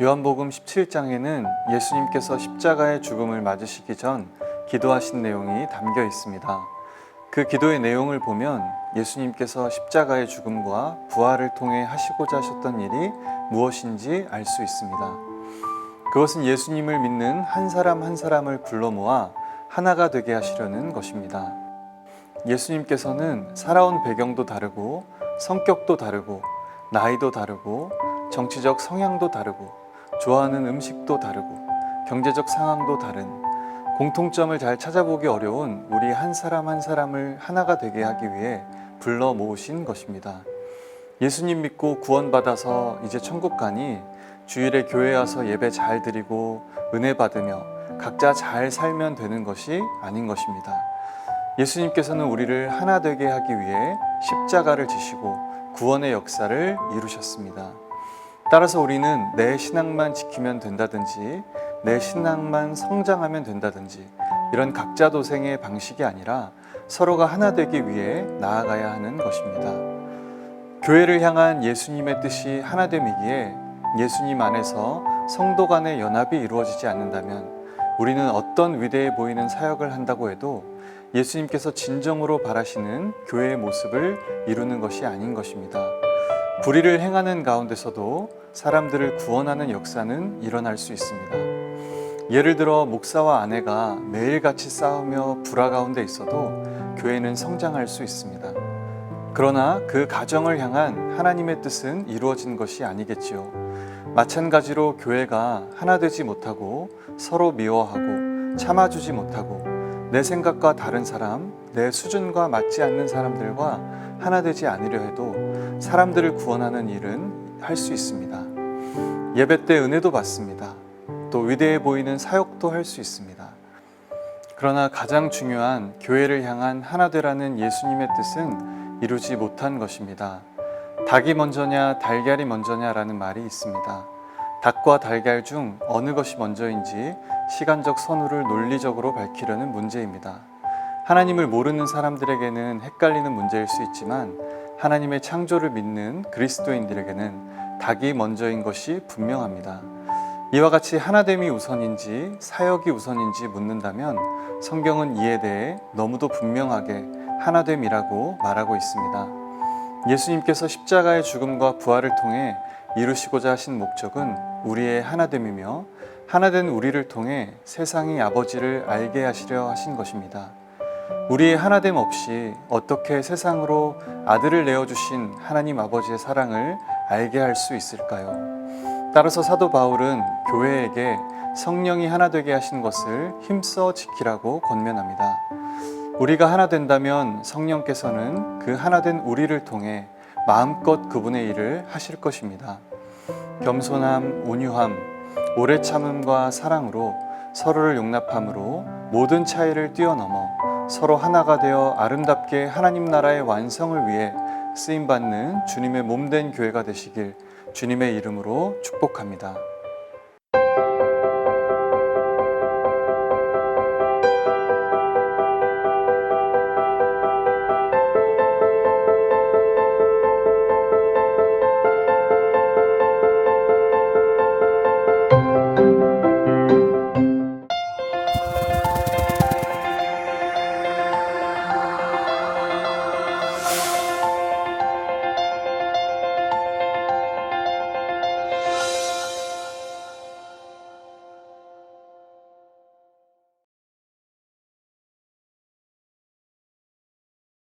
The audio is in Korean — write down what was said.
요한복음 17장에는 예수님께서 십자가의 죽음을 맞으시기 전 기도하신 내용이 담겨 있습니다. 그 기도의 내용을 보면 예수님께서 십자가의 죽음과 부활을 통해 하시고자 하셨던 일이 무엇인지 알 수 있습니다. 그것은 예수님을 믿는 한 사람 한 사람을 불러 모아 하나가 되게 하시려는 것입니다. 예수님께서는 살아온 배경도 다르고 성격도 다르고 나이도 다르고 정치적 성향도 다르고 좋아하는 음식도 다르고 경제적 상황도 다른 공통점을 잘 찾아보기 어려운 우리 한 사람 한 사람을 하나가 되게 하기 위해 불러 모으신 것입니다. 예수님 믿고 구원받아서 이제 천국 가니 주일에 교회 와서 예배 잘 드리고 은혜 받으며 각자 잘 살면 되는 것이 아닌 것입니다. 예수님께서는 우리를 하나 되게 하기 위해 십자가를 지시고 구원의 역사를 이루셨습니다. 따라서 우리는 내 신앙만 지키면 된다든지 내 신앙만 성장하면 된다든지 이런 각자 도생의 방식이 아니라 서로가 하나 되기 위해 나아가야 하는 것입니다. 교회를 향한 예수님의 뜻이 하나됨이기에 예수님 안에서 성도 간의 연합이 이루어지지 않는다면 우리는 어떤 위대해 보이는 사역을 한다고 해도 예수님께서 진정으로 바라시는 교회의 모습을 이루는 것이 아닌 것입니다. 불의를 행하는 가운데서도 사람들을 구원하는 역사는 일어날 수 있습니다. 예를 들어 목사와 아내가 매일같이 싸우며 불화 가운데 있어도 교회는 성장할 수 있습니다. 그러나 그 가정을 향한 하나님의 뜻은 이루어진 것이 아니겠지요. 마찬가지로 교회가 하나 되지 못하고 서로 미워하고 참아주지 못하고 내 생각과 다른 사람, 내 수준과 맞지 않는 사람들과 하나 되지 않으려 해도 사람들을 구원하는 일은 할 수 있습니다. 예배 때 은혜도 받습니다. 또 위대해 보이는 사역도 할 수 있습니다. 그러나 가장 중요한 교회를 향한 하나 되라는 예수님의 뜻은 이루지 못한 것입니다. 닭이 먼저냐 달걀이 먼저냐라는 말이 있습니다. 닭과 달걀 중 어느 것이 먼저인지 시간적 선후를 논리적으로 밝히려는 문제입니다. 하나님을 모르는 사람들에게는 헷갈리는 문제일 수 있지만 하나님의 창조를 믿는 그리스도인들에게는 닭이 먼저인 것이 분명합니다. 이와 같이 하나됨이 우선인지 사역이 우선인지 묻는다면 성경은 이에 대해 너무도 분명하게 하나됨이라고 말하고 있습니다. 예수님께서 십자가의 죽음과 부활을 통해 이루시고자 하신 목적은 우리의 하나됨이며 하나된 우리를 통해 세상의 아버지를 알게 하시려 하신 것입니다. 우리의 하나됨 없이 어떻게 세상으로 아들을 내어주신 하나님 아버지의 사랑을 알게 할 수 있을까요? 따라서 사도 바울은 교회에게 성령이 하나 되게 하신 것을 힘써 지키라고 권면합니다. 우리가 하나 된다면 성령께서는 그 하나된 우리를 통해 마음껏 그분의 일을 하실 것입니다. 겸손함, 온유함, 오래 참음과 사랑으로 서로를 용납함으로 모든 차이를 뛰어넘어 서로 하나가 되어 아름답게 하나님 나라의 완성을 위해 쓰임받는 주님의 몸된 교회가 되시길 주님의 이름으로 축복합니다.